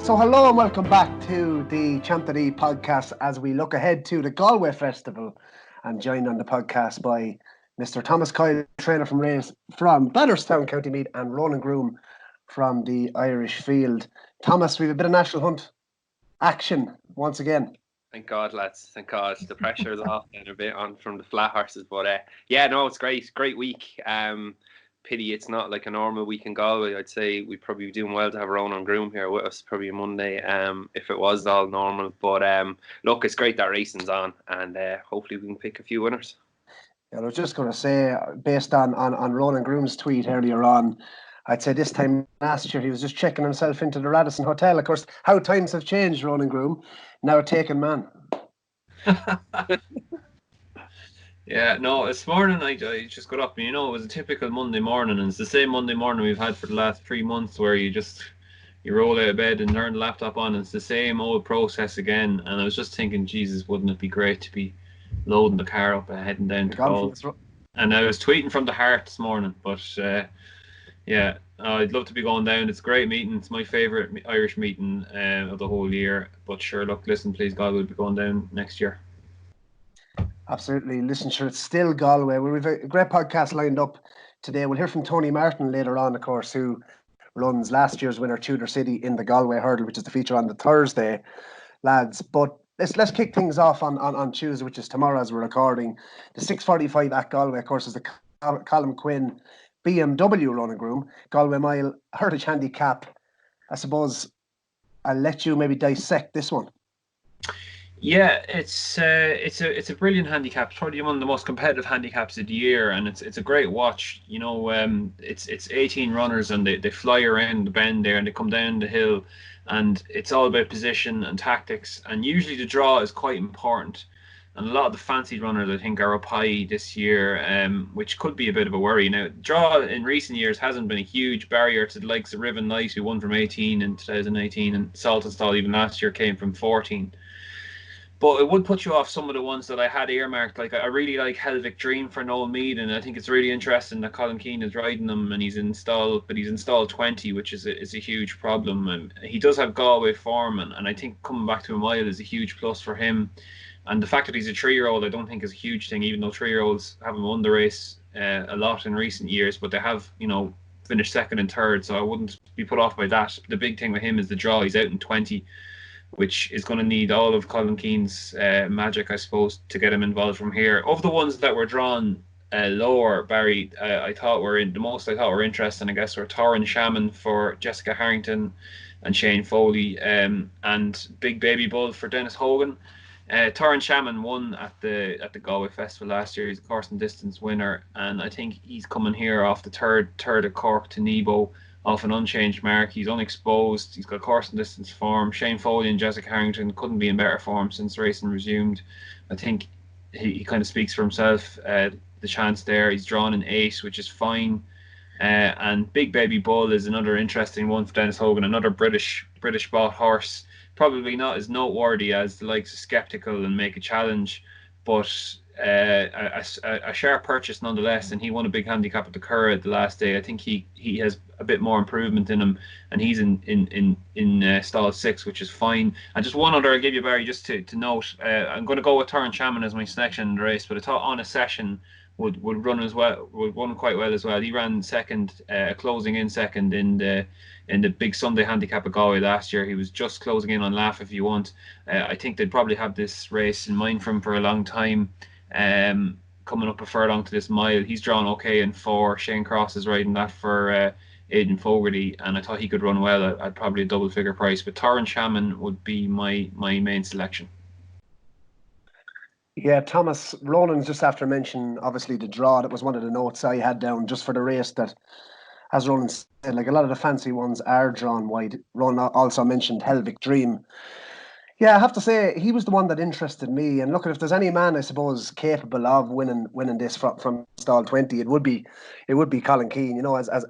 So hello and welcome back to the Champ.ie podcast as we look ahead to the Galway Festival. I'm joined on the podcast by Mr. Thomas Coyle, trainer from Blatherstown County Meath, and Ronan Groome from the Irish Field. Thomas, we have a bit of national hunt action once again. Thank God, lads. Thank God. The pressure is off and a bit on from the flat horses. But yeah, no, it's great. Great week. Pity it's not like a normal week in Galway. I'd say we'd probably be doing well to have Ronan Groome here with us probably Monday if it was all normal. But look, it's great that racing's on, and hopefully we can pick a few winners. Yeah, I was just going to say, based on Ronan Groome's tweet earlier on, I'd say this time last year he was just checking himself into the Radisson Hotel. Of course, how times have changed, Ronan Groome. Now a taken man. Yeah, no, this morning I just got up and, it was a typical Monday morning, and it's the same Monday morning we've had for the last 3 months where you roll out of bed and turn the laptop on, and it's the same old process again. And I was just thinking, Jesus, wouldn't it be great to be loading the car up and heading down to Galway? And I was tweeting from the heart this morning, but yeah, I'd love to be going down. It's a great meeting. It's my favourite Irish meeting of the whole year. But sure, look, listen, please God, we'll be going down next year. Absolutely. Listen, sure, it's still Galway. We've a great podcast lined up today. We'll hear from Tony Martin later on, of course, who runs last year's winner Tudor City in the Galway Hurdle, which is the feature on the Thursday, lads. But let's kick things off on Tuesday, which is tomorrow as we're recording. The 6:45 at Galway, of course, is the Colm Quinn BMW Ronan Groome Galway Mile Heritage Handicap. I suppose I'll let you maybe dissect this one. Yeah, it's a brilliant handicap. It's probably one of the most competitive handicaps of the year, and it's a great watch. It's 18 runners, and they fly around the bend there, and they come down the hill, and it's all about position and tactics. And usually the draw is quite important, and a lot of the fancy runners I think are up high this year, which could be a bit of a worry. Now, draw in recent years hasn't been a huge barrier to the likes of Riven Knight, who won from 18 in 2018, and Saltonstall even last year came from 14. But it would put you off some of the ones that I had earmarked. Like, I really like Helvic Dream for Noel Meade, and I think it's really interesting that Colin Keane is riding them, and he's installed 20, which is a huge problem. And he does have Galway form, and I think coming back to a mile is a huge plus for him. And the fact that he's a 3-year-old, I don't think is a huge thing, even though 3-year-olds haven't won the race a lot in recent years, but they have, finished second and third, so I wouldn't be put off by that. The big thing with him is the draw. He's out in 20. Which is going to need all of Colin Keane's magic, I suppose, to get him involved from here. Of the ones that were drawn lower, Barry, I thought were interesting, I guess, were Torrin Shaman for Jessica Harrington and Shane Foley, and Big Baby Bull for Dennis Hogan. Torrin Shaman won at the Galway Festival last year. He's a course and distance winner, and I think he's coming here off the third at Cork to Nebo, off an unchanged mark. He's unexposed. He's got course and distance form. Shane Foley and Jessica Harrington couldn't be in better form since racing resumed. I think he kind of speaks for himself. The chance there. He's drawn in 8, which is fine. And Big Baby Bull is another interesting one for Dennis Hogan, another British bought horse. Probably not as noteworthy as the likes of Skeptical and Make a Challenge, but a sharp purchase nonetheless, and he won a big handicap at the Curragh the last day. I think he has a bit more improvement in him, and he's in stall 6, which is fine. And just one other I'll give you, Barry, just to note, I'm going to go with Torrin Shaman as my selection in the race, but I thought On a Session would run quite well as well. He ran second, closing in second in the big Sunday handicap at Galway last year. He was just closing in on Laugh If You Want. I think they'd probably have this race in mind for him for a long time. Coming up a furlong to this mile, he's drawn okay in 4. Shane Cross is riding that for Aidan Fogarty, and I thought he could run well at probably a double figure price. But Torrin Shaman would be my main selection. Yeah, Thomas, Ronan's just after mentioning obviously the draw. That was one of the notes I had down just for the race, that, as Ronan said, like a lot of the fancy ones are drawn wide. Ronan also mentioned Helvic Dream. Yeah, I have to say he was the one that interested me. And look, if there's any man I suppose capable of winning this from stall 20, it would be Colin Keane. As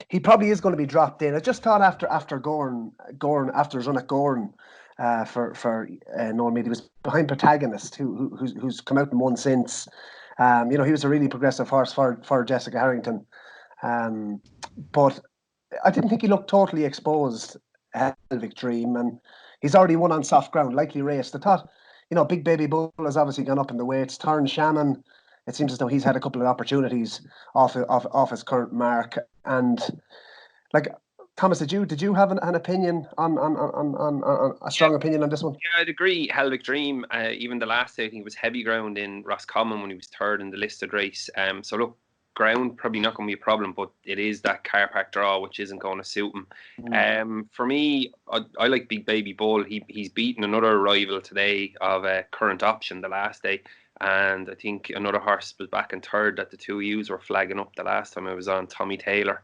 he probably is going to be dropped in. I just thought after Gorn after his run at Gorn for Noel Meade, he was behind Protagonist, who's come out and won since. He was a really progressive horse for Jessica Harrington, but I didn't think he looked totally exposed Helvic Dream, and he's already won on soft ground, likely raced. I thought, Big Baby Bull has obviously gone up in the weights. Tarn Shannon, it seems as though he's had a couple of opportunities off his current mark. And like Thomas, did you have an opinion on a strong opinion on this one? Yeah, I'd agree. Helvic Dream, even the last day, I think it was heavy ground in Roscommon when he was third in the listed race. So look, ground probably not going to be a problem, but it is that car park draw which isn't going to suit him. For me, I like Big Baby Bull. He's beaten another rival today of a current option the last day, and I think another horse was back in third that the two U's were flagging up the last time I was on, Tommy Taylor.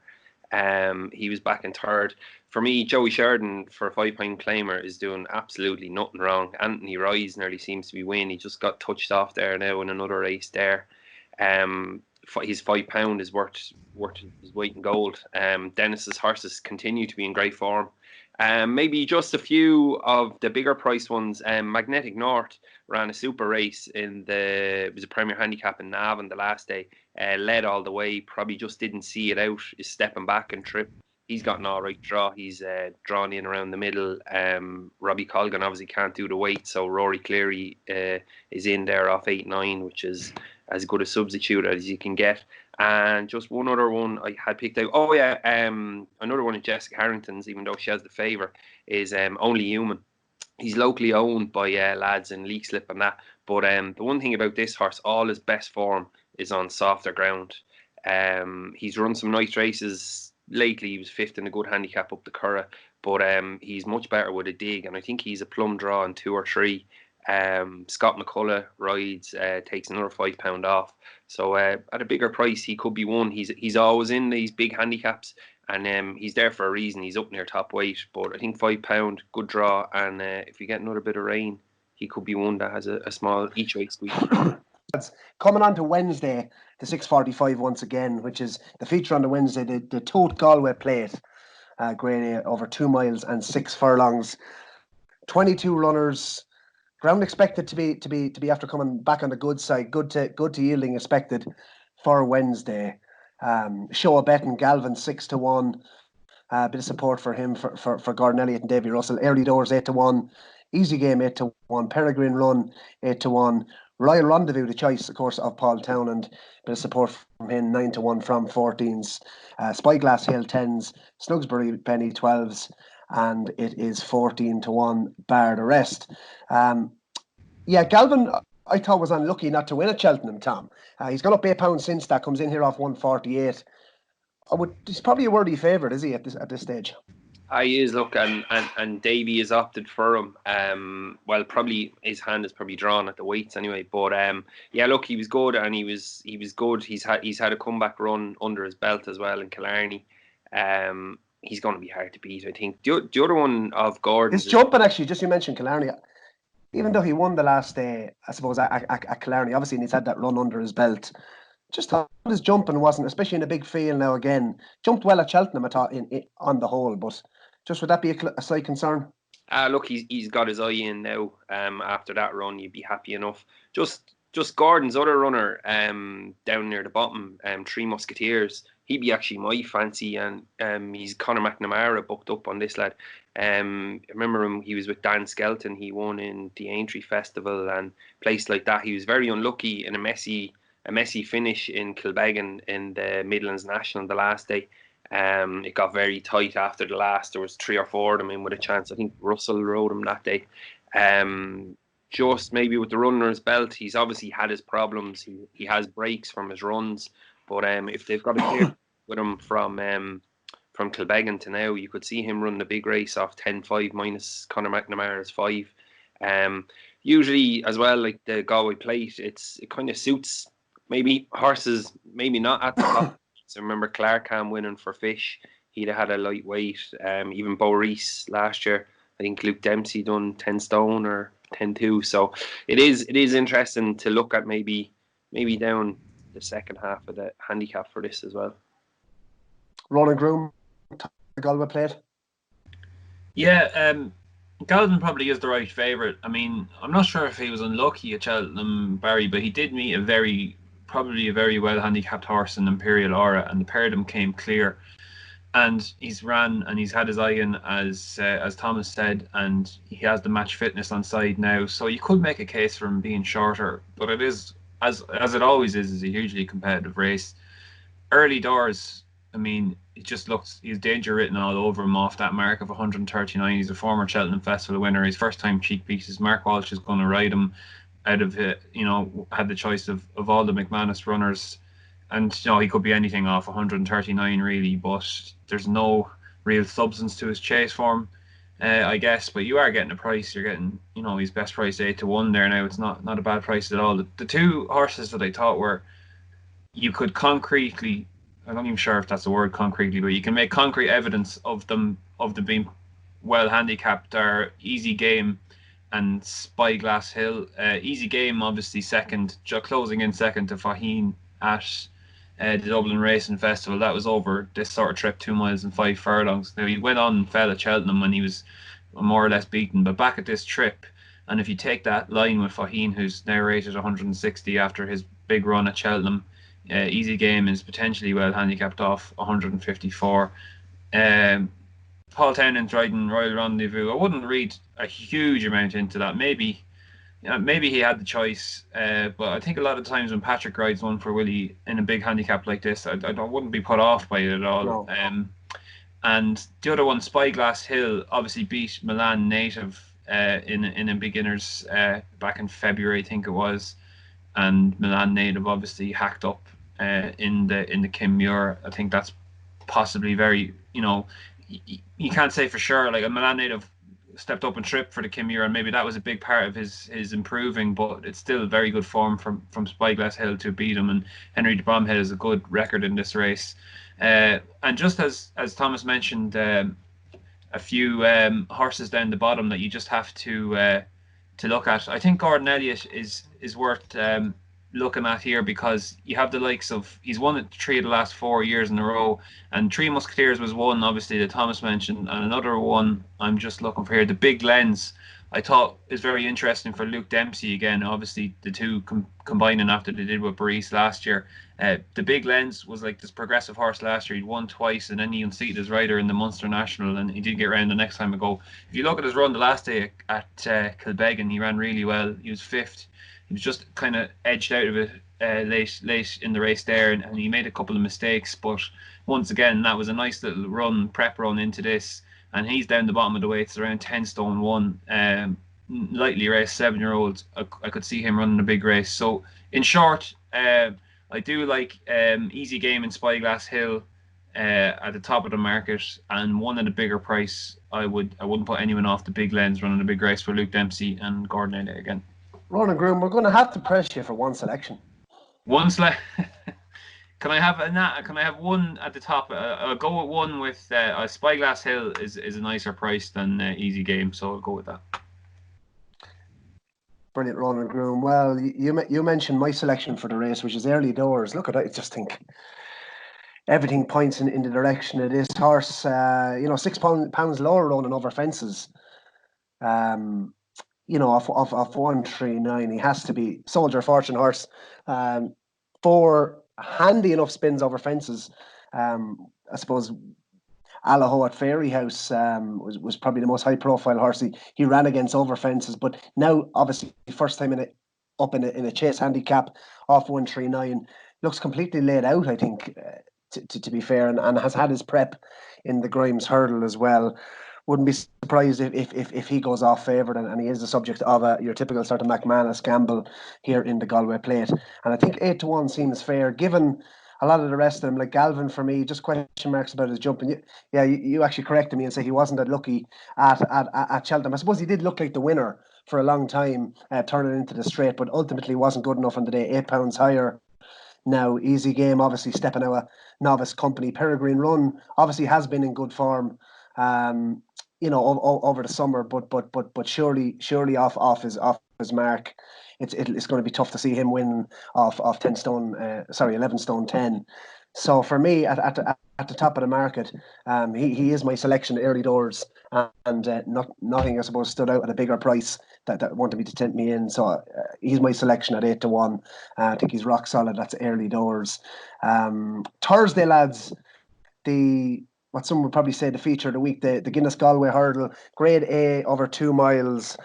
He was back in third. For me, Joey Sheridan for a £5 claimer is doing absolutely nothing wrong. Anthony Rise nearly seems to be winning. He just got touched off there now in another race there. His £5 is worth his weight in gold. Dennis's horses continue to be in great form. Maybe just a few of the bigger price ones. Magnetic North ran a super race it was a Premier Handicap in Navan the last day. Led all the way, probably just didn't see it out, is stepping back and trip. He's got an all right draw. He's drawn in around the middle. Robbie Colgan obviously can't do the weight, so Rory Cleary is in there off 8-9, which is as good a substitute as you can get. And just one other one I had picked out. Oh yeah, another one of Jessica Harrington's, even though she has the favour, is Only Human. He's locally owned by lads in Leak Slip and that. But the one thing about this horse, all his best form is on softer ground. He's run some nice races lately. He was fifth in a good handicap up the Curragh, but he's much better with a dig, and I think he's a plum draw in 2 or 3. Scott McCullough rides, takes another £5 off. So at a bigger price, he could be one. He's always in these big handicaps, and he's there for a reason. He's up near top weight, but I think £5, good draw. And if we get another bit of rain, he could be one that has a small each way squeak. Coming on to Wednesday, the 6:45 once again, which is the feature on the Wednesday, the Tote Galway Plate, Grade A, over 2 miles and 6 furlongs. 22 runners. Ground expected to be after coming back on the good side, good to yielding expected for Wednesday. Show a bet in Galvin 6-1. Bit of support for him for Gordon Elliott and Davy Russell. Early Doors 8-1. Easy Game 8-1. Peregrine Run 8-1. Royal Rendezvous, the choice, of course, of Paul Townend. Bit of support from him 9-1 from 14s. Spyglass Hill 10s. Snugsbury Penny 12s. And it is 14-1 bar the rest. Galvin, I thought, was unlucky not to win at Cheltenham, Tom. He's gone up £8 since that, comes in here off 148. He's probably a worthy favourite, is he, at this stage? He is, look, and Davy has opted for him. Well, probably his hand is probably drawn at the weights anyway. But look, he was good, and he was good. He's had a comeback run under his belt as well in Killarney. He's going to be hard to beat, I think. The other one of Gordon's... His jumping, actually, just you mentioned Killarney, even though he won the last day, I suppose, at Killarney, obviously, and he's had that run under his belt, just thought his jumping wasn't, especially in a big field now again, jumped well at Cheltenham, I thought, on the whole, but just would that be a slight concern? Look, he's got his eye in now. After that run, you'd be happy enough. Just Gordon's other runner down near the bottom, Three Musketeers, he'd be actually my fancy, and he's Conor McNamara booked up on this lad. I remember him, he was with Dan Skelton, he won in the Aintree Festival and places like that. He was very unlucky in a messy finish in Kilbeggan in the Midlands National the last day. It got very tight after the last. There was 3 or 4 of them in with a chance. I think Russell rode him that day. Just maybe with the run under his belt, he's obviously had his problems. He has breaks from his runs, but if they've got a clear with him from Kilbeggan to now, you could see him run the big race off 10-5 minus Conor McNamara's 5. Usually as well, like the Galway Plate, it kind of suits maybe horses maybe not at the top. So remember Clarkham winning for Fish, he'd have had a lightweight. Even Bo Rees last year, I think Luke Dempsey done 10 stone or 10-2. So it is interesting to look at maybe down the second half of the handicap for this as well. Ronan Groome, Galway Plate. Yeah, Galvin probably is the right favourite. I mean, I'm not sure if he was unlucky at Cheltenham, Barry, but he did meet probably a very well handicapped horse in Imperial Aura, and the pair of them came clear. and he's ran and he's had his eye in, as Thomas said, and he has the match fitness on side now. So you could make a case for him being shorter, but it is, as it always is a hugely competitive race. Early doors, I mean, it just looks, he's danger written all over him off that mark of 139. He's a former Cheltenham Festival winner. His first time cheek pieces. Mark Walsh is going to ride him out of it. Had the choice of all the McManus runners. And he could be anything off 139 really, but there's no real substance to his chase form, I guess. But you are getting a price. You're getting, his best price 8-1 there now. It's not a bad price at all. The two horses that I thought were, you could concretely, I'm not even sure if that's a word, concretely, but you can make concrete evidence of them being well handicapped, are Easy Game and Spyglass Hill. Easy Game obviously second, closing in second to Faheen at the Dublin Racing Festival. That was over this sort of trip, 2 miles and 5 furlongs. Now he went on and fell at Cheltenham when he was more or less beaten, but back at this trip, and if you take that line with Faheen, who's now rated 160 after his big run at Cheltenham, Easy Game is potentially well handicapped off 154. Paul Townend's riding Royal Rendezvous. I wouldn't read a huge amount into that. Maybe he had the choice, but I think a lot of times when Patrick rides one for Willie in a big handicap like this, I wouldn't be put off by it at all. No. And the other one, Spyglass Hill, obviously beat Milan Native in a beginners back in February, I think it was, and Milan Native obviously hacked up in the Kim Muir. I think that's possibly very, you can't say for sure. Like a Milan Native stepped up and tripped for the Kim Muir, and maybe that was a big part of his improving, but it's still very good form from Spyglass Hill to beat him. And Henry de Bromhead has a good record in this race. And just as Thomas mentioned, a few horses down the bottom that you just have to look at. I think Gordon Elliott is worth looking at here, because you have the likes of, he's won it 3 of the last 4 years in a row, and Three Musketeers was one, obviously, that Thomas mentioned, and another one I'm just looking for here, the Big Lens, I thought is very interesting for Luke Dempsey again. Obviously the two combining after they did with Barrice last year. The Big Lens was like this progressive horse last year. He'd won twice, and then he unseated his rider in the Munster National, and he did get around the next time ago. If you look at his run the last day at Kilbeggan, he ran really well. He was 5th. He was just kind of edged out of it late in the race there, and he made a couple of mistakes. But once again, that was a nice little prep run into this, and he's down the bottom of the weights, around 10 stone 1. Lightly raced 7-year-old. I could see him running a big race. So in short, I do like Easy Game and Spyglass Hill at the top of the market, and one at a bigger price. I wouldn't put anyone off the Big Lens running a big race for Luke Dempsey and Gordon Elliott again. Ronan Groome, we're going to have to press you for one selection. One select. Can I have one at the top? I'll go with one with Spyglass Hill is a nicer price than Easy Game, so I'll go with that. Brilliant, Ronan Groome. Well, you mentioned my selection for the race, which is Early Doors. Look at that. I just think everything points in the direction of this horse. 6 pounds lower running over fences. Off 139, he has to be Soldier Fortune horse. 4 handy enough spins over fences. I suppose Allaho at Fairyhouse was probably the most high profile horse. He ran against over fences, but now obviously first time in a chase handicap off 139, looks completely laid out, I think, to be fair, and has had his prep in the Grimes Hurdle as well. Wouldn't be surprised if he goes off favoured, and he is the subject of your typical sort of McManus gamble here in the Galway Plate. And I think 8-1 seems fair, given a lot of the rest of them, like Galvin for me, just question marks about his jumping. You actually corrected me and say he wasn't that lucky at Cheltenham. I suppose he did look like the winner for a long time, turning into the straight, but ultimately wasn't good enough on the day. 8 pounds higher. Now, Easy Game, obviously stepping out of novice company. Peregrine Run obviously has been in good form. Over the summer, but surely off his mark. It's going to be tough to see him win off 11 stone 10. So for me, at the top of the market, he is my selection Early Doors, and nothing I suppose stood out at a bigger price that wanted me to tempt me in. So he's my selection at 8-1. I think he's rock solid. That's Early Doors. Thursday, lads, the what some would probably say the feature of the week, the Guinness Galway Hurdle, Grade A over 2 miles.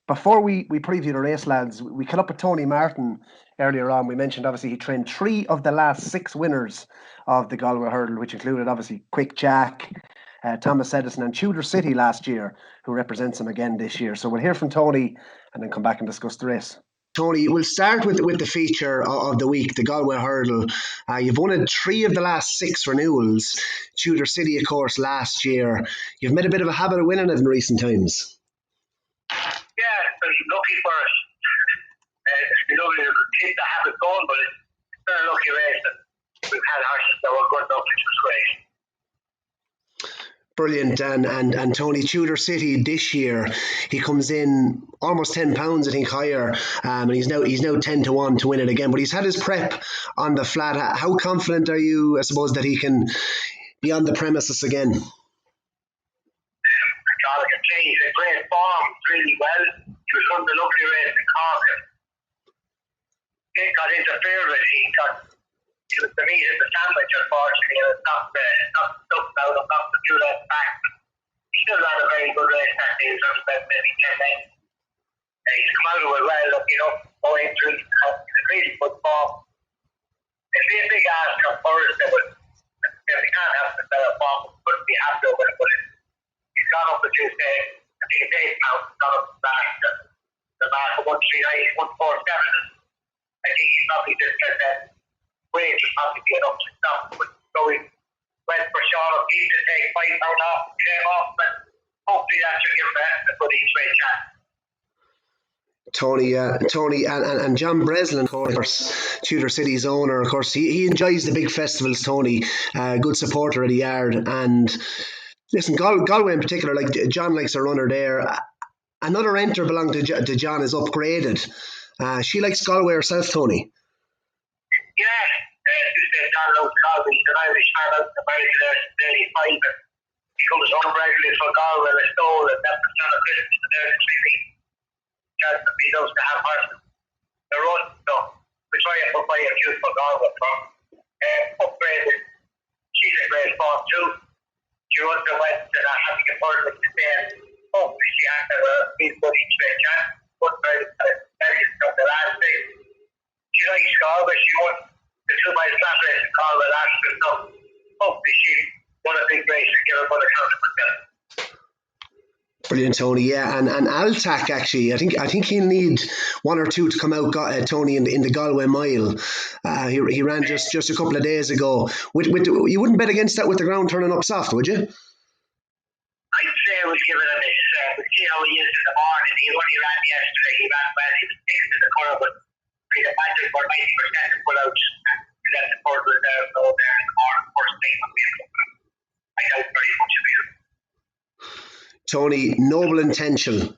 Before we preview the race, lads, we caught up with Tony Martin earlier on. We mentioned obviously he trained 3 of the last 6 winners of the Galway Hurdle, which included obviously Quick Jack, Thomas Edison and Tudor City last year, who represents him again this year. So we'll hear from Tony and then come back and discuss the race. Tony, we'll start with the feature of the week, the Galway Hurdle. You've won 3 of the last 6 renewals. Tudor City, of course, last year. You've made a bit of a habit of winning it in recent times. Yeah, it's lucky for us. It's been lovely to keep the habit going, but it's been a lucky race that we've had horses that were good enough, which was great. Brilliant, and Tony, Tudor City this year, he comes in almost £10, I think, higher, and he's now 10 to 1 to win it again. But he's had his prep on the flat. How confident are you, I suppose, that he can be on the premises again? God, I can say he's in great form, really well. He was on the lovely race in Cork, and it got interfered with. He was the meat of the sandwich, unfortunately, and it's not stuck out of the 2 left back. He still ran a very good race that day. He was about maybe 10 lengths. He's come out of it well, going through. He's a really good form. It'll be a big ask of Forrest that we can't have the better form. We couldn't be happy with it, but he's gone up to Tuesday. I think it's 8 pounds. He's gone up to the mark of 139, 147. I think he's probably just get that. Wage would probably be enough to stop. So we went for Sean O'Keefe to take £5 off, came off, but hopefully that should give him a good each way chance. Tony and John Breslin, of course, Tudor City's owner, of course, he enjoys the big festivals, Tony, good supporter of the yard. And listen, Galway in particular, like John likes a runner there. Another enter belonging to John is Upgraded. She likes Galway herself, Tony. Yeah, John loves Galway. He's an Irish man out in America there since 85, and he comes home regularly for Galway and Doyle, and that's the son of Christmas, and there's really chance that he loves to have horses to run. So we try and put by a few for Galway from Upgraded. She's a great form too. She runs the West and having a bird like today, and hopefully she has a real good each way chance. Upgraded from the last day. She likes Galway. She won the 2 mile flat race in Galway last year, so hopefully she won a big race and give her another chance for herself. Brilliant, Tony. Yeah, and Altac actually, I think he'll need 1 or 2 to come out, Tony, in the Galway mile. He ran just a couple of days ago. You wouldn't bet against that with the ground turning up soft, would you? I'd say we'll give it a miss. We'll see how he is in the morning. He only ran yesterday. He ran well. He was 6th in the curve, but I'd imagine for 90% to pull out and let the board reserve go there in the morning. First thing would be I doubt very much of it. Tony, Noble Intention.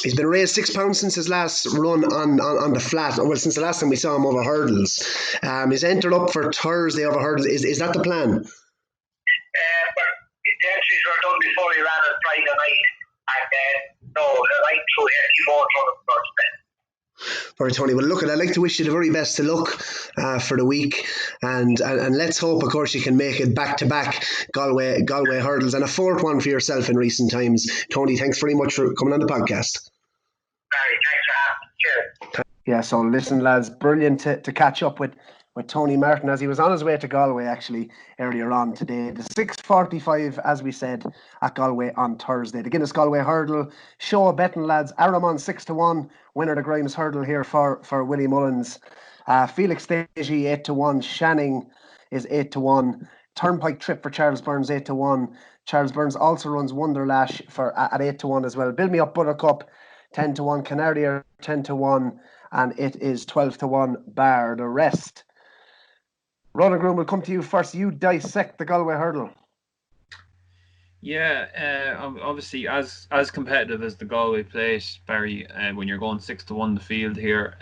He's been raised £6 since his last run on the flat. Well, since the last time we saw him over hurdles. He's entered up for Thursday over hurdles. Is that the plan? Well, the entries were done before he ran on Friday night, and the night through here he won't run on Thursday. All right, Tony. Well, look, I'd like to wish you the very best of luck for the week, and let's hope, of course, you can make it back-to-back Galway hurdles and a 4th one for yourself in recent times. Tony, thanks very much for coming on the podcast. Barry, thanks for having me. Cheers. Yeah, so listen, lads, brilliant to catch up with Tony Martin as he was on his way to Galway actually earlier on today. The 6:45, as we said, at Galway on Thursday. The Guinness Galway Hurdle show of betting, lads. Aramon 6 to 1, winner of the Grimes Hurdle here for Willie Mullins. Felix Stagey 8 to 1. Shanning is 8 to 1. Turnpike Trip for Charles Burns 8 to 1. Charles Burns also runs Wonderlash at 8 to 1 as well. Build Me Up Buttercup 10 to 1. Canardier 10 to 1, and it is 12 to 1 bar the rest. Ronan Groome, will come to you first. You dissect the Galway Hurdle. Yeah, obviously as competitive as the Galway Plate, Barry, when you're going 6 to 1 the field here.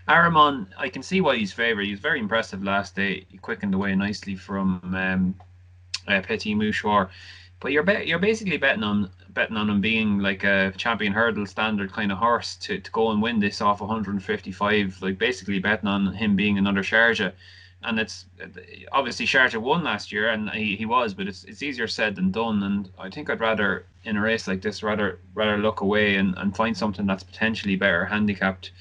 Aramon, I can see why he's favoured. He was very impressive last day. He quickened away nicely from Petit Mouchoir. But you're basically betting on him being like a champion hurdle standard kind of horse to go and win this off 155. Like basically betting on him being another Sharjah. and it's obviously Charter won last year, and he was, but it's easier said than done. And I think I'd rather in a race like this rather look away and find something that's potentially better handicapped.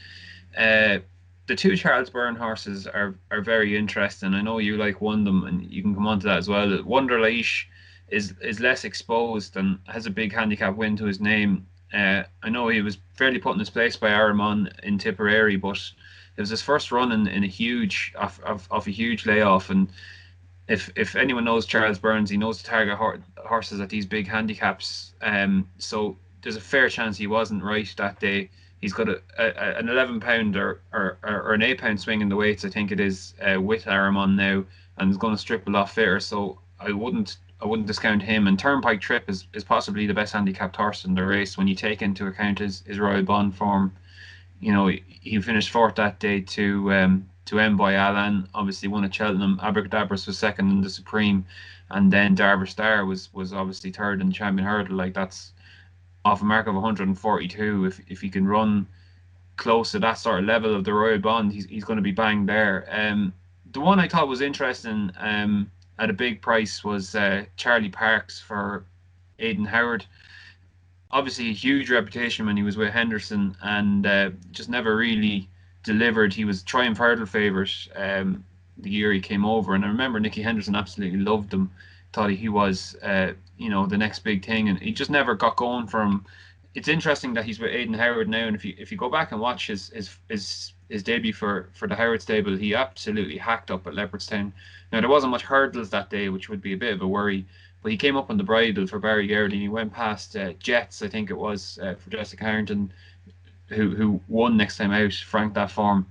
The two Charles Byrne horses are very interesting. I know you like one of them, and you can come on to that as well. Wonder Leish is less exposed and has a big handicap win to his name. I know he was fairly put in his place by Aramon in Tipperary, but it was his first run in a huge of a huge layoff. And if anyone knows Charles Burns, he knows to target horses at these big handicaps. So there's a fair chance he wasn't right that day. He's got an 11 pound or an 8 pound swing in the weights, I think it is, with Aramon now, and is going to strip a lot fitter. So I wouldn't discount him. And Turnpike Trip is possibly the best handicapped horse in the race when you take into account his Royal Bond form. You know, he finished fourth that day to M by Alan, obviously won at Cheltenham. Abracadabras was second in the Supreme, and then Darver Star was obviously third in the Champion Hurdle. Like, that's off a mark of 142. If he can run close to that sort of level of the Royal Bond, he's going to be bang there. The one I thought was interesting at a big price was Charlie Parks for Aidan Howard. Obviously a huge reputation when he was with Henderson, and just never really delivered. He was Triumph Hurdle favourite the year he came over, and I remember Nicky Henderson absolutely loved him, thought he was the next big thing, and he just never got going for him. It's interesting that he's with Aidan Howard now, and if you go back and watch his debut for the Howard stable, he absolutely hacked up at Leopardstown. Now, there wasn't much hurdles that day, which would be a bit of a worry, but he came up on the bridle for Barry Garrity, and he went past Jets, I think it was, for Jessica Harrington, who won next time out, franked that form.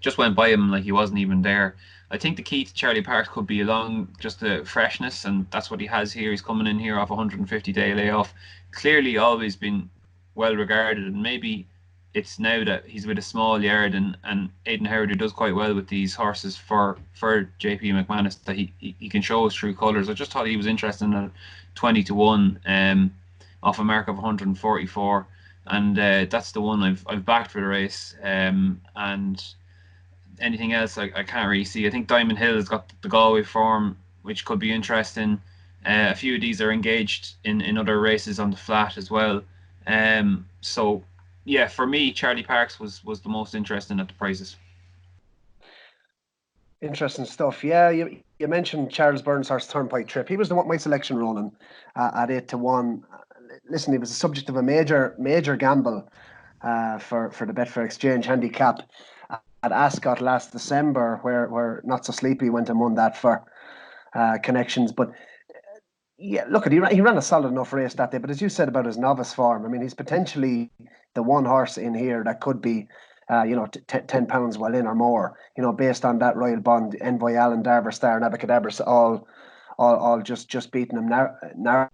Just went by him like he wasn't even there. I think the key to Charlie Parks could be along just the freshness, and that's what he has here. He's coming in here off a 150-day layoff. Clearly always been well regarded, and maybe it's now that he's with a small yard and Aidan Howard, who does quite well with these horses for JP McManus, that he can show his true colours. I just thought he was interesting at 20-1 off a mark of 144, and that's the one I've backed for the race. And anything else I can't really see. I think Diamond Hill has got the Galway form, which could be interesting. A few of these are engaged in other races on the flat as well. So yeah, for me, Charlie Parks was the most interesting at the prices. Interesting stuff. Yeah, you mentioned Charles Burns' horse Turnpike Trip. He was the one, my selection, Ronan, at 8-1. Listen, he was the subject of a major gamble for the Betfair Exchange handicap at Ascot last December, where Not So Sleepy went and won that for connections. But yeah, look, he ran a solid enough race that day. But as you said about his novice form, I mean, he's potentially the one horse in here that could be, 10 pounds well in or more, based on that Royal Bond, Envoy Allen, Darver Star, and Abracadabras all just beating him now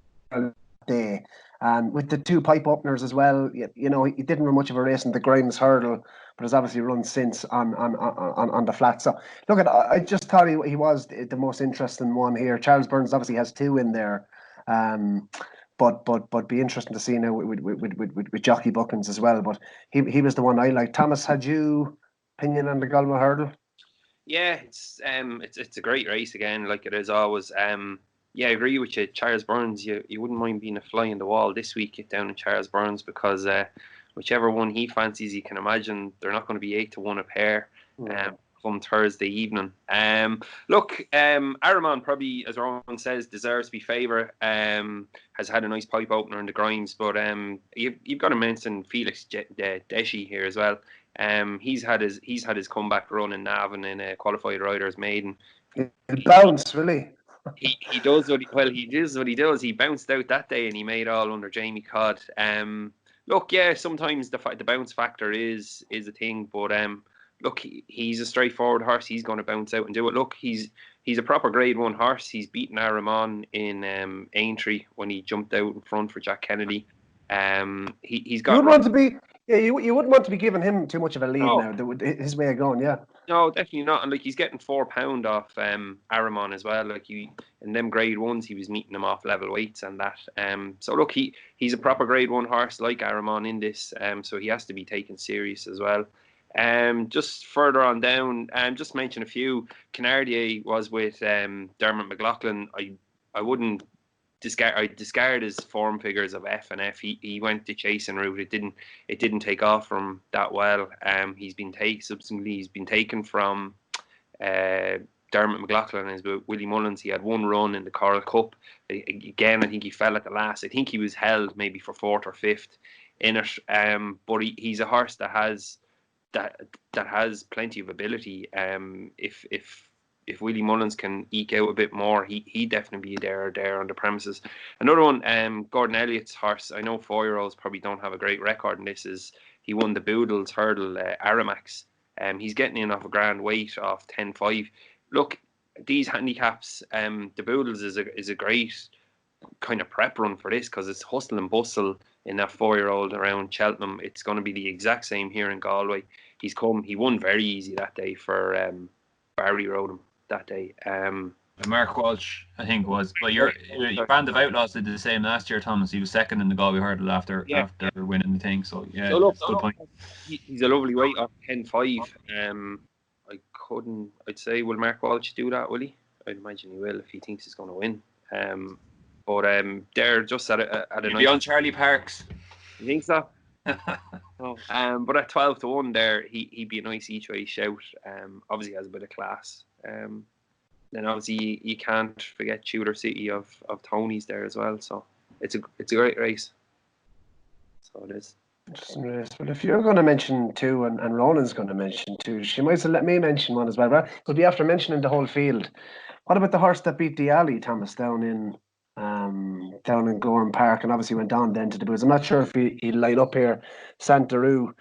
day. And with the two pipe openers as well, he didn't run much of a race in the Grimes Hurdle, but has obviously run since on the flat. So look, I just thought he was the most interesting one here. Charles Burns obviously has two in there, but be interesting to see now with jockey bookings as well. But he was the one I liked. Thomas, had you opinion on the Galway Hurdle? Yeah, it's a great race again, like it is always. Yeah, I agree with you. Charles Burns, you wouldn't mind being a fly in the wall this week down in Charles Burns, because whichever one he fancies, you can imagine they're not going to be 8-1 a pair come Thursday evening. Look, Aramon probably, as Ronan says, deserves to be favourite. Has had a nice pipe opener in the Grimes, but you've got to mention Felix Deshi here as well. He's had his comeback run in Navan in a qualified rider's maiden. It bounced, really. He does what he does. He bounced out that day and he made all under Jamie Codd. Look, yeah, sometimes the bounce factor is a thing, but look, he's a straightforward horse. He's going to bounce out and do it. Look, he's a proper Grade 1 horse. He's beaten Aramon in Aintree when he jumped out in front for Jack Kennedy. He's got. You wouldn't want to be giving him too much of a lead now. His way of going, yeah. No, definitely not. And like, he's getting £4 off Aramon as well. Like, in them Grade 1s, he was meeting them off level weights and that. So look, he's a proper Grade 1 horse like Aramon in this. So he has to be taken serious as well. Just further on down, just mention a few. Canardier was with Dermot McLaughlin. I wouldn't discard his form figures of F and F. He went the chasing route. It didn't take off from that well. He's been taken from Dermot McLaughlin is with Willie Mullins. He had one run in the Coral Cup. Again, I think he fell at the last. I think he was held maybe for 4th or 5th in it. But he's a horse that has plenty of ability. If Willie Mullins can eke out a bit more, he definitely be there on the premises. Another one, Gordon Elliott's horse. I know 4-year-olds probably don't have a great record in this. He won the Boodles Hurdle Aramax. He's getting in off a grand weight off 10.5. Look, these handicaps, the Boodles is a great kind of prep run for this, because it's hustle and bustle in that 4-year-old around Cheltenham. It's going to be the exact same here in Galway. He won very easy that day for Barry rode him that day. Mark Walsh, I think, was. But your Band of Outlaws did the same last year, Thomas. He was second in the Galway Hurdle after winning the thing. So yeah, so look, good point. He's a lovely weight off 10.5. I'd say, will Mark Walsh do that? Will he? I'd imagine he will if he thinks he's going to win. But they're just at a nice. Be on Charlie Parks. You think so? Oh, but at 12-1 there, he'd be a nice each way shout. Obviously he has a bit of class. Then obviously you can't forget Tudor City of Tony's there as well. So it's a great race. So it is. Interesting race. Well, if you're going to mention two, and Ronan's going to mention two, she might as well let me mention one as well. But it'll be after mentioning the whole field. What about the horse that beat the Alley, Thomas, down in Gorham Park, and obviously went down then to the Boots? I'm not sure if he'll line up here, Santaroo.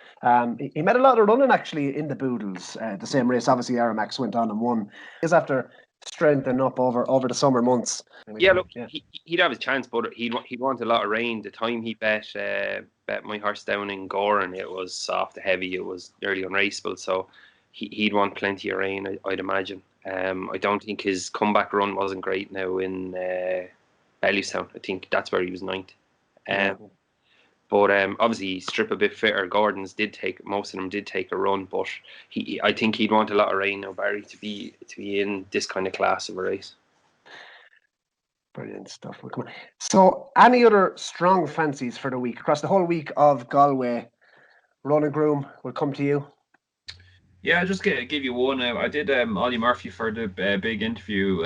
He made a lot of running actually in the Boodles, the same race. Obviously Aramax went on and won. He's after strengthening up over the summer months. Yeah, look, he'd have his chance, but he'd want a lot of rain. The time he bet my horse down in Goran, it was soft, heavy, it was nearly unraceable, so he'd want plenty of rain, I'd imagine. I don't think his comeback run wasn't great now in Bellewstown. I think that's where he was 9th. But obviously, strip a bit fitter. Most of them did take a run, but I think he'd want a lot of rain now, Barry, to be in this kind of class of a race. Brilliant stuff. So, any other strong fancies for the week across the whole week of Galway? Ronan Groome, will come to you. Yeah, I'll just give you one. I did Ollie Murphy for the big interview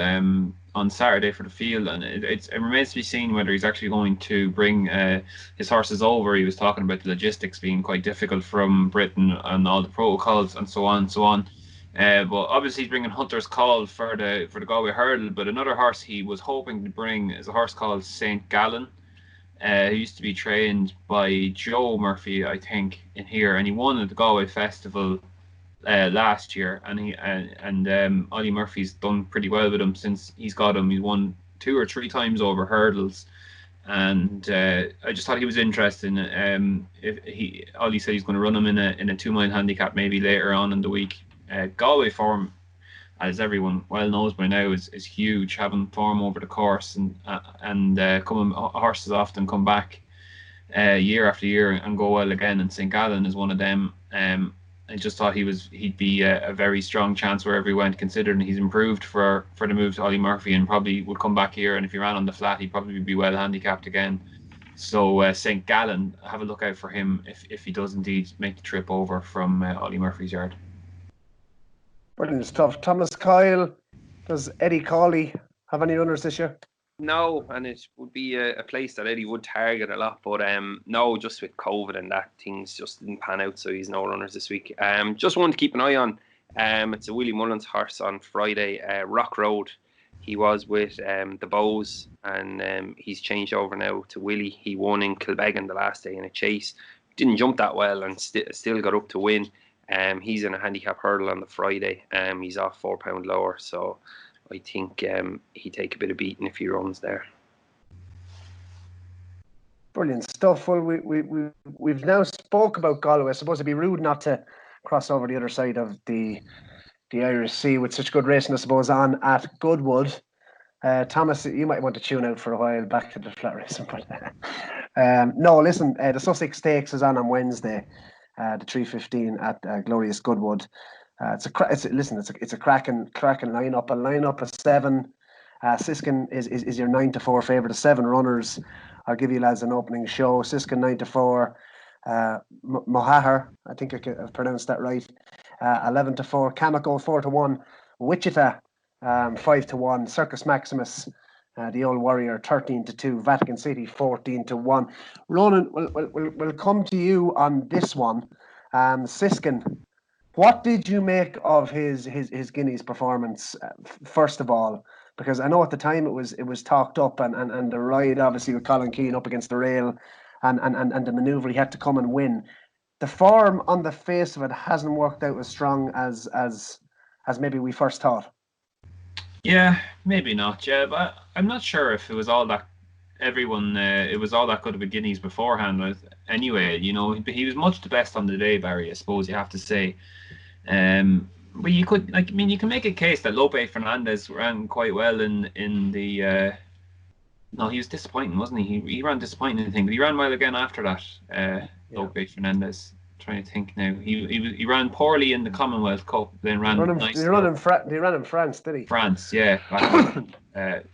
on Saturday for the field, and it remains to be seen whether he's actually going to bring his horses over. He was talking about the logistics being quite difficult from Britain and all the protocols and so on. But obviously he's bringing Hunter's Call for the Galway Hurdle. But another horse he was hoping to bring is a horse called St. Gallen, who used to be trained by Joe Murphy, I think, in here, and he won at the Galway Festival last year, and Ollie Murphy's done pretty well with him since he's got him. He's won 2 or 3 times over hurdles, and I just thought he was interesting. Ollie said he's going to run him in a 2-mile handicap maybe later on in the week. Galway form, as everyone well knows by now, is huge. Having form over the course, and horses often come back year after year and go well again. And St. Gallen is one of them. I just thought he'd be a very strong chance wherever he went, considering he's improved for the move to Ollie Murphy, and probably would come back here. And if he ran on the flat, he'd probably be well handicapped again. So St. Gallen, have a look out for him if he does indeed make the trip over from Ollie Murphy's yard. Brilliant stuff. Thomas Coyle, does Eddie Cawley have any runners this year? No, and it would be a place that Eddie would target a lot, but no, just with COVID and that, things just didn't pan out, so he's no runners this week. Just one to keep an eye on. It's a Willie Mullins horse on Friday, Rock Road. He was with the Bows, and he's changed over now to Willie. He won in Kilbeggan the last day in a chase. Didn't jump that well and still got up to win. He's in a handicap hurdle on the Friday. He's off £4 lower, so I think he'd take a bit of beating if he runs there. Brilliant stuff. Well, we've now spoke about Galway. I suppose it'd be rude not to cross over the other side of the Irish Sea with such good racing, I suppose, on at Goodwood. Thomas, you might want to tune out for a while back to the flat racing. But no, listen, the Sussex Stakes is on Wednesday. the 3:15 at Glorious Goodwood. It's a cracking lineup. A lineup of 7. Siskin is your 9-4 favourite. The 7 runners. I'll give you lads an opening show. Siskin 9-4. Mohaher, I think I've pronounced that right. 11-4. Camico 4-1. Wichita 5-1. Circus Maximus, the old warrior, 13-2. Vatican City 14-1. Ronan, we'll come to you on this one. Siskin, what did you make of his Guineas performance, first of all? Because I know at the time it was talked up, and the ride obviously with Colin Keane up against the rail, and the manoeuvre he had to come and win. The form on the face of it hasn't worked out as strong as maybe we first thought. Yeah, maybe not. Yeah, but I'm not sure if it was all that it was all that good of a Guineas beforehand. Anyway, you know, he was much the best on the day, Barry, I suppose you have to say. But you could, like, I mean, you can make a case that Lope Fernandez ran quite well in the. No, he was disappointing, wasn't he? He ran disappointing, I think, but he ran well again after that. Lope Fernandez. Trying to think now. He ran poorly in the Commonwealth Cup, then ran nicely. He ran in France, did he? France, yeah.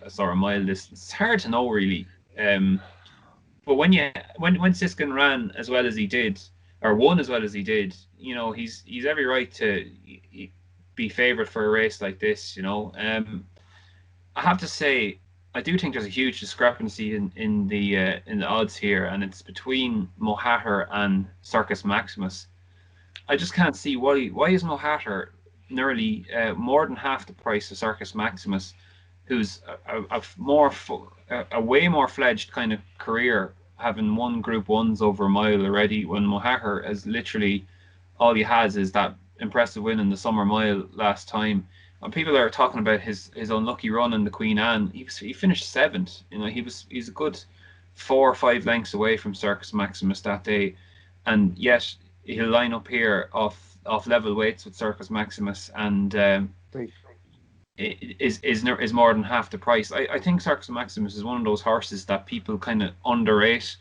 Sort of mile distance. It's hard to know, really. But when Siskin ran as well as he did, or won as well as he did, you know, he's every right to be favoured for a race like this. You know, I have to say, I do think there's a huge discrepancy in the odds here, and it's between Mohaher and Circus Maximus. I just can't see why is Mohaher nearly more than half the price of Circus Maximus, who's a way more fledged kind of career, having won Group 1s over a mile already, when Mohaher has literally all he has is that impressive win in the Summer Mile last time. When people are talking about his unlucky run in the Queen Anne, he finished 7th. You know, he's a good 4 or 5 lengths away from Circus Maximus that day, and yet he'll line up here off level weights with Circus Maximus, and is more than half the price. I think Circus Maximus is one of those horses that people kind of underrate,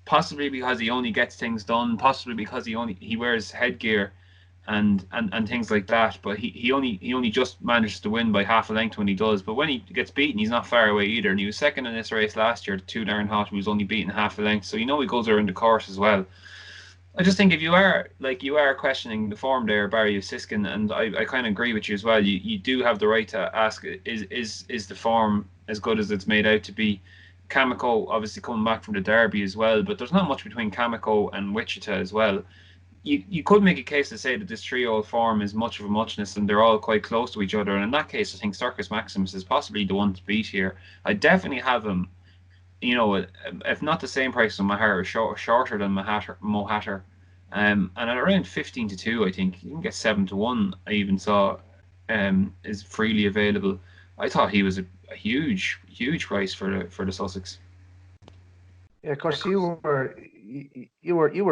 possibly because he only gets things done, possibly because he wears headgear and things like that, but he only just manages to win by half a length when he does. But when he gets beaten, he's not far away either, and he was second in this race last year, Too Darn Hot, who was only beaten half a length, so you know he goes around the course as well. I just think if you are questioning the form there, Barry, of Siskin, and I kind of agree with you as well, you do have the right to ask, is the form as good as it's made out to be? Camico obviously coming back from the Derby as well, but there's not much between Camico and Wichita as well. You could make a case to say that this trio form is much of a muchness, and they're all quite close to each other. And in that case, I think Circus Maximus is possibly the one to beat here. I definitely have him, you know, if not the same price as Mohaher, shorter than Mohaher. And at around 15-2, I think you can get 7-1. I even saw is freely available. I thought he was a huge price for the Sussex. Yeah, of course, you were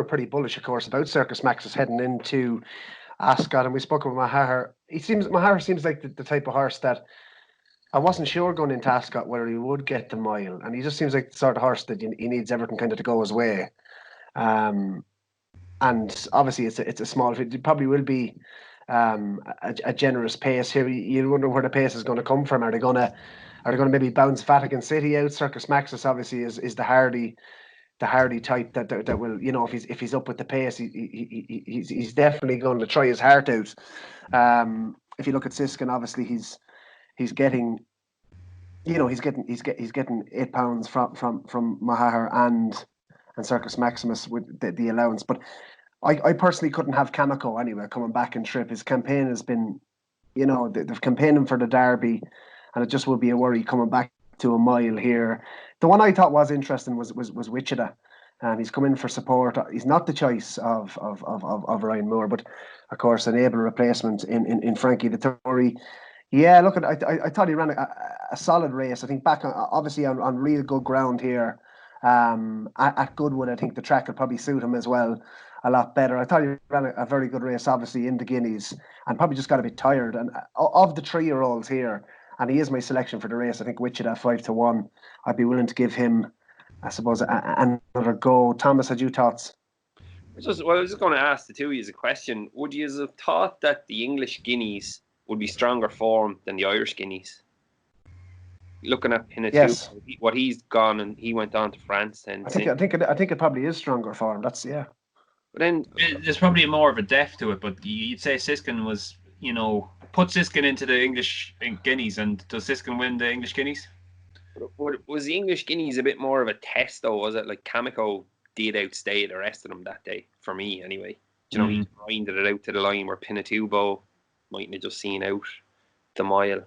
pretty bullish, of course, about Circus Maximus heading into Ascot, and we spoke about Mohaher. Mohaher seems like the type of horse that I wasn't sure going into Ascot whether he would get the mile, and he just seems like the sort of horse that he needs everything kind of to go his way. And obviously, it's a small field. It probably will be a generous pace here. You wonder where the pace is going to come from. Are they going to maybe bounce Vatican City out? Circus Maximus obviously is the hardy type that will, you know, if he's up with the pace, he's definitely going to try his heart out. If you look at Siskin, obviously he's getting, you know, he's getting £8 from Mohaher and Circus Maximus with the allowance. But I personally couldn't have Camico anyway coming back in trip. His campaign has been, you know, they've campaigned him for the Derby, and it just would be a worry coming back to a mile here. The one I thought was interesting was Wichita, and he's come in for support. He's not the choice of Ryan Moore, but of course an able replacement in Frankie Dettori. Yeah, look, I thought he ran a solid race. I think back obviously on real good ground here. At Goodwood, I think the track would probably suit him as well a lot better. I thought he ran a very good race, obviously in the Guineas, and probably just got a bit tired. And of the 3-year-olds here, and he is my selection for the race, I think Wichita 5-1. I'd be willing to give him, I suppose, another go. Thomas, had you thoughts? I was just going to ask the two of you a question. Would you have thought that the English guineas would be stronger form than the Irish guineas? Looking at Pinatu, Yes. what he's gone and he went on to France. And I think it probably is stronger for him. That's But then there's probably more of a depth to it. But you'd say Siskin was, put Siskin into the English guineas, and does Siskin win the English guineas? Was the English guineas a bit more of a test, though? Was it like Kamiko did outstay the rest of them that day? For me, anyway. He grinded it out to the line where Pinatubo mightn't have just seen out the mile.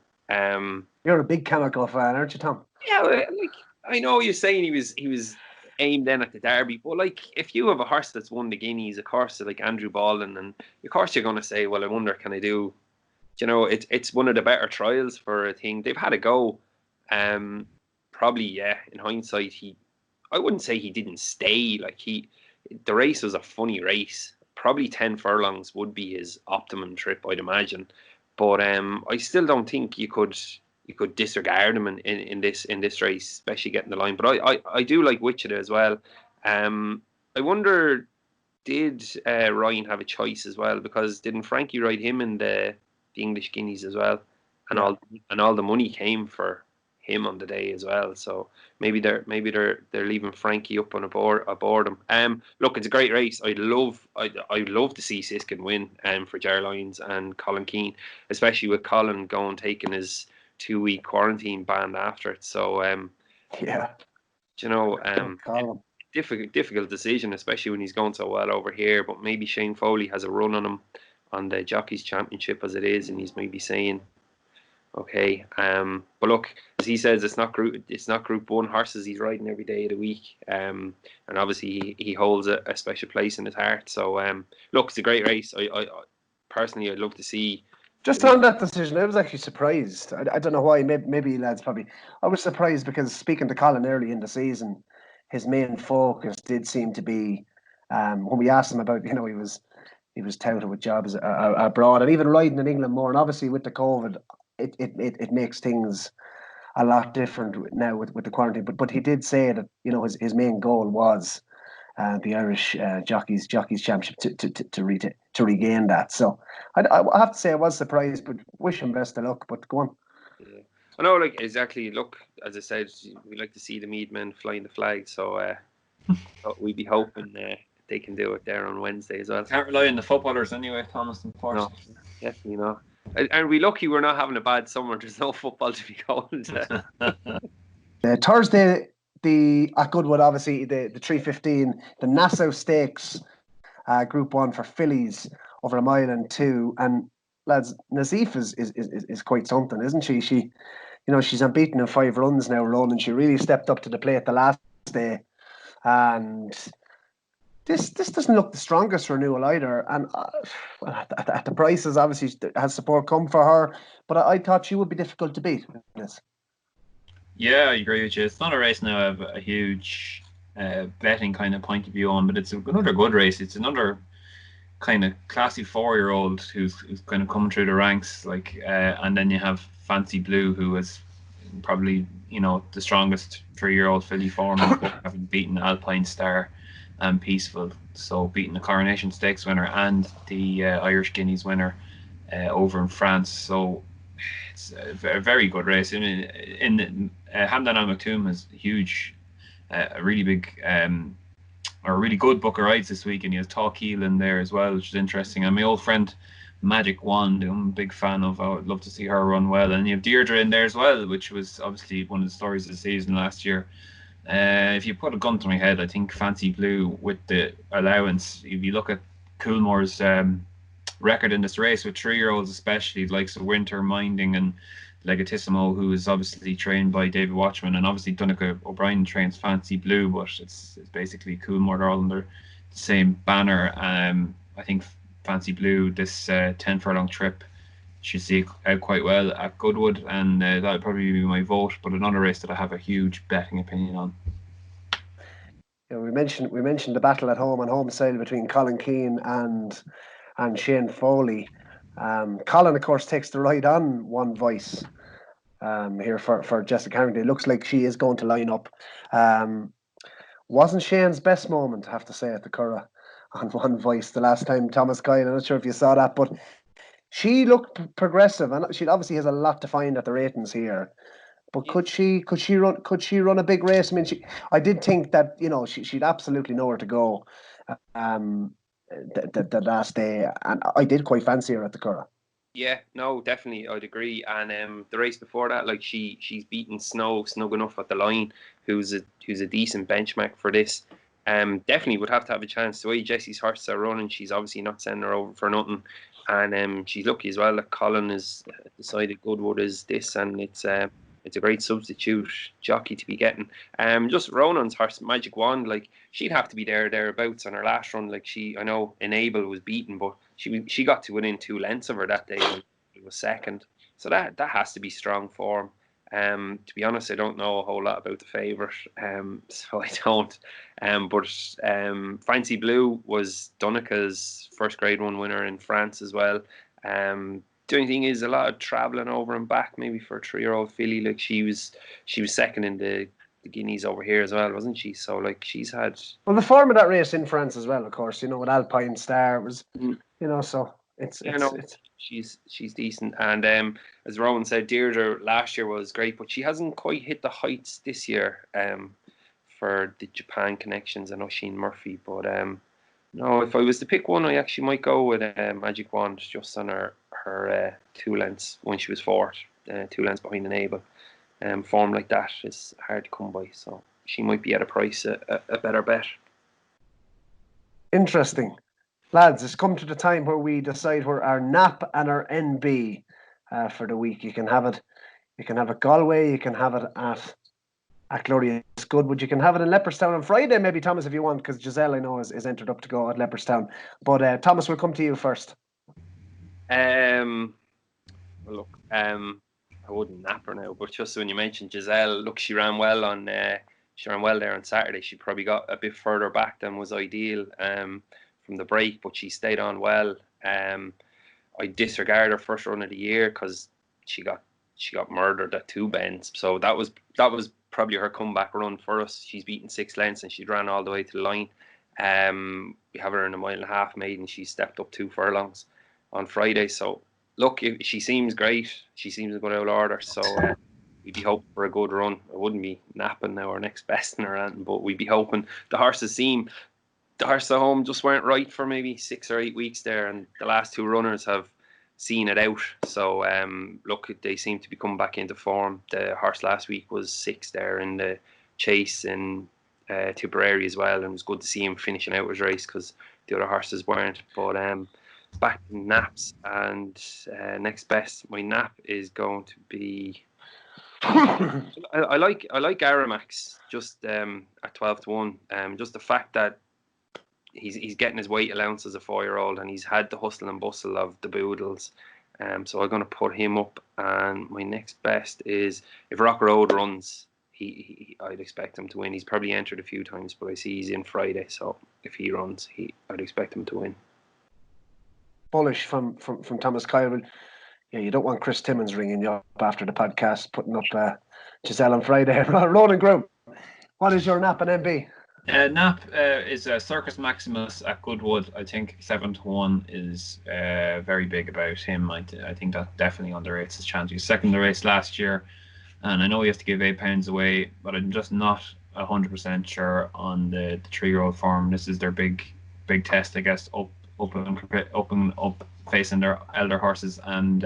You're a big Kamiko fan, aren't you, Tom? Yeah, like I know you're saying he was aimed in at the Derby, but like if you have a horse that's won the Guineas, of course, like Andrew Baldwin, and of course you're going to say, well, I wonder, can I do? It's one of the better trials for a thing. They've had a go. Probably, yeah. In hindsight, I wouldn't say he didn't stay. Like the race was a funny race. Probably 10 furlongs would be his optimum trip, I'd imagine. But I still don't think you could disregard him in this race, especially getting the line. But I do like Wichita as well. I wonder, did Ryan have a choice as well? Because didn't Frankie ride him in the English Guineas as well? And all the money came for him on the day as well. So maybe they're leaving Frankie up on aboard him. Look, it's a great race. I'd love to see Siskin win for Jar Lyons and Colin Keane, especially with Colin taking his 2-week quarantine ban after it. So difficult decision, especially when he's going so well over here. But maybe Shane Foley has a run on him on the Jockeys Championship as it is, and he's maybe saying, okay, but look, as he says, it's not Group 1 horses he's riding every day of the week, and obviously he holds a special place in his heart. So look, it's a great race. I personally, I'd love to see. Just on that decision, I was actually surprised. I don't know why. Maybe lads probably. I was surprised because speaking to Colin early in the season, his main focus did seem to be when we asked him about, he was touted with jobs abroad and even riding in England more. And obviously with the COVID, it makes things a lot different now with the quarantine. But he did say that his main goal was the Irish Jockeys Championship to regain that. So I have to say I was surprised, but wish him best of luck. But go on. Yeah. I know, like exactly. Look, as I said, we like to see the Mead men flying the flag. So we'd be hoping they can do it there on Wednesday as well. Can't rely on the footballers anyway, Thomas. Unfortunately, no, definitely not. And we're lucky we're not having a bad summer. There's no football to be going to. Thursday, at Goodwood, obviously the 3:15, the Nassau Stakes, Group 1 for fillies over 1 mile and 2. And lads, Nazif is quite something, isn't she? She's unbeaten in 5 runs now, Ronan. She really stepped up to the plate the last day, and this doesn't look the strongest renewal either. And at the prices, obviously, has support come for her, but I thought she would be difficult to beat. Yeah, I agree with you. It's not a race now I have a huge betting kind of point of view on, but it's another good race. It's another kind of classy 4-year-old who's kind of coming through the ranks, and then you have Fancy Blue, who is probably the strongest 3-year-old filly form, having beaten Alpine Star and Peaceful, so beating the Coronation Stakes winner and the Irish Guineas winner over in France. So it's a very good race. In Hamdan Al Maktoum has a really big or a really good book of rides this week, and he has Talkeel in there as well, which is interesting. And my old friend Magic Wand, who I'm a big fan of, I would love to see her run well. And you have Deirdre in there as well, which was obviously one of the stories of the season last year. If you put a gun to my head, I think Fancy Blue with the allowance, if you look at Coolmore's record in this race with 3-year-olds, especially likes of Winter, Minding, and Legatissimo, who is obviously trained by David Watchman, and obviously Donegal O'Brien trains Fancy Blue, but it's basically Coolmore. They're all under the same banner. I think Fancy Blue, this 10 furlong trip, should see out quite well at Goodwood, and that would probably be my vote. But another race that I have a huge betting opinion on. Yeah, we mentioned the battle at home sale between Colin Keane and Shane Foley. Colin, of course, takes the ride on One Voice here for Jessica Harrington. It looks like she is going to line up. Wasn't Shane's best moment, I have to say, at the Curragh on One Voice the last time, Thomas Coyle. I'm not sure if you saw that, but she looked progressive, and she obviously has a lot to find at the ratings here. But could she run a big race? I mean, I did think that she'd absolutely know where to go. The last day, and I did quite fancy her at the Curragh. Yeah, no, definitely, I'd agree. And the race before that, like she's beaten Snow snug enough at the line, who's a decent benchmark for this. Definitely would have to have a chance. The way Jessie's horses are running, she's obviously not sending her over for nothing. And she's lucky as well that Colin has decided Goodwood is this, and it's a great substitute jockey to be getting. Just Ronan's horse, Magic Wand, like she'd have to be thereabouts on her last run. Like I know Enable was beaten, but she got to within 2 lengths of her that day when she was second. So that has to be strong form. To be honest, I don't know a whole lot about the favourite, so I don't. But Fancy Blue was Donica's first Grade 1 winner in France as well. The only thing is a lot of travelling over and back, maybe for a 3-year-old filly. Like she was second in the Guineas over here as well, wasn't she? So like she's had. Well, the form of that race in France as well, of course. With Alpine Star was, so it's. She's decent, and as Rowan said, Deirdre last year was great, but she hasn't quite hit the heights this year. For the Japan connections and Oisin Murphy, but no, if I was to pick one, I actually might go with Magic Wand, just on her 2 lengths when she was fourth, 2 lengths behind Enable. Form like that is hard to come by, so she might be at a price a better bet. Interesting. Lads, it's come to the time where we decide where our NAP and our NB for the week. You can have it at Galway, you can have it at Glorious Goodwood, you can have it in Leopardstown on Friday, maybe, Thomas, if you want, because Giselle, I know, is entered up to go at Leopardstown. But Thomas, we'll come to you first. Well, look, I wouldn't nap her now, but just when you mentioned Giselle, look, she ran well there on Saturday. She probably got a bit further back than was ideal from the break, but she stayed on well. I disregard her first run of the year because she got murdered at 2 bends, so that was probably her comeback run for us. She's beaten 6 lengths and she ran all the way to the line. We have her in a 1.5 mile maiden. She stepped up 2 furlongs on Friday. So look, she seems great. She seems a good out order. So we'd be hoping for a good run. I wouldn't be napping now or next best in her end, but we'd be hoping. The horses at home just weren't right for maybe 6 or 8 weeks there, and the last 2 runners have seen it out. So look, they seem to be coming back into form. The horse last week was 6th there in the chase in Tipperary as well, and it was good to see him finishing out his race because the other horses weren't. But back to naps, and next best, my nap is going to be I like Aramax just at 12-1. Just the fact that he's getting his weight allowance as a 4-year-old, and he's had the hustle and bustle of the Boodles. So I'm going to put him up. And my next best is if Rock Road runs, I'd expect him to win. He's probably entered a few times, but I see he's in Friday. So if he runs, I'd expect him to win. Bullish from Thomas Coyle. Yeah, you don't want Chris Timmins ringing you up after the podcast, putting up Giselle on Friday. Ronan Groome, what is your nap and MB? Nap is Circus Maximus at Goodwood. I think 7-1 is very big about him. I think that definitely underrates his chance. He was second in the race last year, and I know he has to give £8 away, but I'm just not 100% sure on the 3-year-old form. This is their big test, I guess, up facing their elder horses, and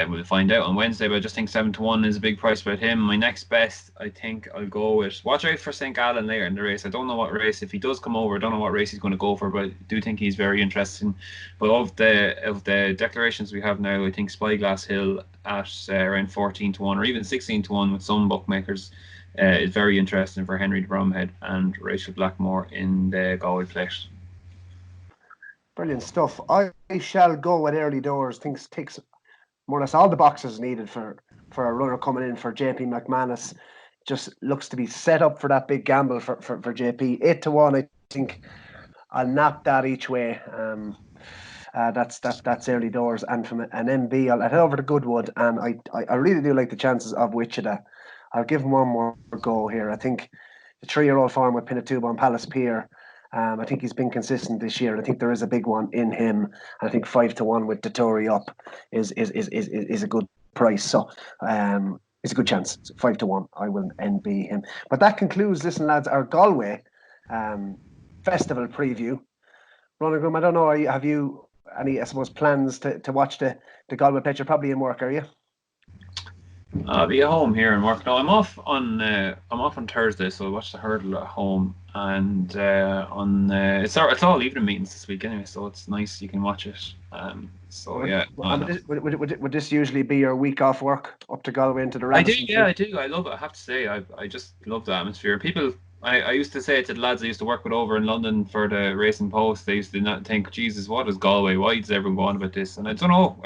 we'll find out on Wednesday. But I just think 7-1 is a big price about him. My next best, I think I'll go with, watch out for St. Gallen later in the race. I don't know what race, if he does come over, I don't know what race he's going to go for, but I do think he's very interesting. But of the declarations we have now, I think Spyglass Hill at around 14-1 or even 16-1 with some bookmakers is very interesting for Henry de Bromhead and Rachel Blackmore in the Galway Plate. Brilliant stuff. I shall go with early doors. Things ticks more or less all the boxes needed for a runner coming in for JP McManus. Just looks to be set up for that big gamble for JP. 8-1, I think I'll nap that each way. That's early doors. And from an MB, I'll head over to Goodwood, and I really do like the chances of Wichita. I'll give him one more go here. I think the 3-year-old form with Pinnatuba on Palace Pier I think he's been consistent this year. I think there is a big one in him. I think 5-1 with Doyle up is a good price. So it's a good chance. 5-1. I will NB him. But that concludes, listen, lads, our Galway festival preview. Ronan Groome, I don't know, have you any, I suppose, plans to watch the Galway Pledge? You're probably in work, are you? I'll be at home here and work. No, I'm off on Thursday, so I'll watch the hurdle at home. And it's all evening meetings this week anyway, so it's nice you can watch it. Would this usually be your week off work up to Galway into the rabbits? I do. I love it. I have to say, I just love the atmosphere. People, I used to say to the lads I used to work with over in London for the Racing Post, they used to not think, Jesus, what is Galway? Why does everyone go on about this? And I don't know.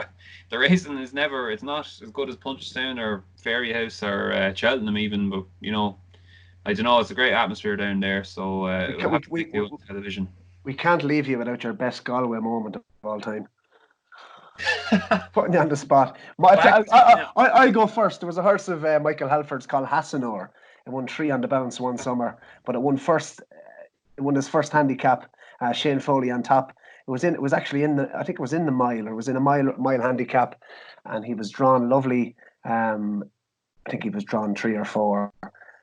The racing is it's not as good as Punchestown or Fairyhouse or Cheltenham even, but I don't know. It's a great atmosphere down there, so we'll have to do television. We can't leave you without your best Galway moment of all time. Putting you on the spot. I go first. There was a horse of Michael Halford's called Hassanor. It won 3 on the bounce one summer, but it won his first handicap. Shane Foley on top. It was actually in the mile, or it was in a mile handicap, and he was drawn lovely. I think he was drawn 3 or 4.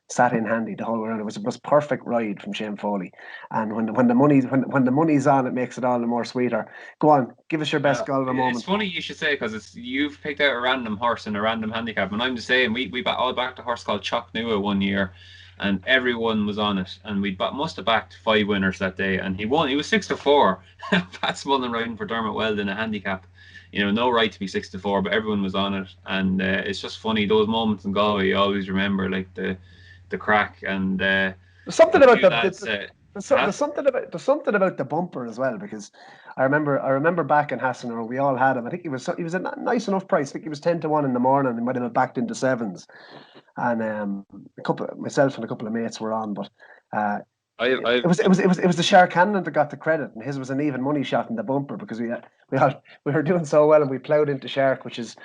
Sat in handy the whole way around. It was perfect ride from Shane Foley, and when the money's on, it makes it all the more sweeter. Go on, give us your best Galway moment. It's funny you should say, because you've picked out a random horse and a random handicap, and I'm just saying we all backed a horse called Chalk Nua one year, and everyone was on it, and we must have backed 5 winners that day, and he won. He was 6-4. Pat Smullen riding for Dermot Weld in a handicap. No right to be 6-4, but everyone was on it, and it's just funny, those moments in Galway you always remember, like the crack, and there's something about there's something about the bumper as well, because I remember back in Hassanor we all had him. I think he was a nice enough price. I think he was 10-1 in the morning. He might have been backed into 7s, and myself and a couple of mates were on, but it was the Shark Cannon that got the credit, and his was an even money shot in the bumper, because we were doing so well and we ploughed into Shark, which is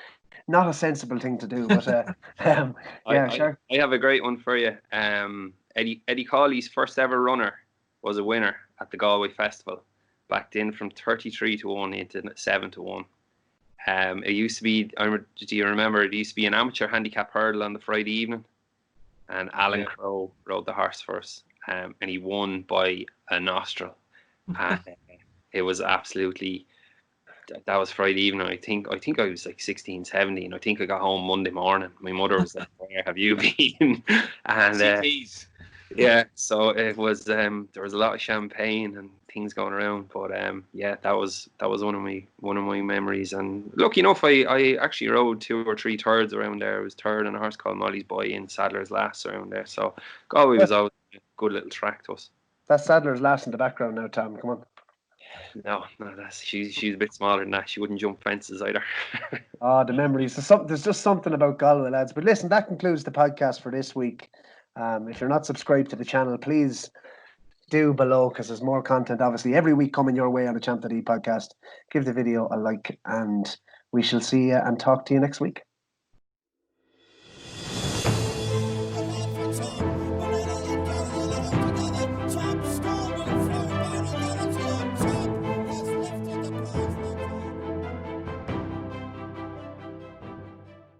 not a sensible thing to do, but I have a great one for you. Eddie Cawley's first ever runner was a winner at the Galway Festival, backed in from 33-1 into 7-1. It used to be, do you remember, it used to be an amateur handicap hurdle on the Friday evening, and Alan Crowe rode the horse first, and he won by a nostril. And it was absolutely, that was Friday evening. I think I was like 16, 17. I think I got home Monday morning. My mother was like, "Where have you been?" And so it was. There was a lot of champagne and things going around. But that was one of my memories. And lucky enough, I actually rode 2 or 3 thirds around there. I was third on a horse called Molly's Boy in Sadler's Last around there. So Galway was always a good little track to us. That's Sadler's Last in the background now, Tom. Come on. No, she's a bit smaller than that. She wouldn't jump fences either. The memories. There's just something about Galway, lads. But listen, that concludes the podcast for this week. If you're not subscribed to the channel, please do below, because there's more content obviously every week coming your way on the Champ.ie podcast. Give the video a like, and we shall see you and talk to you next week.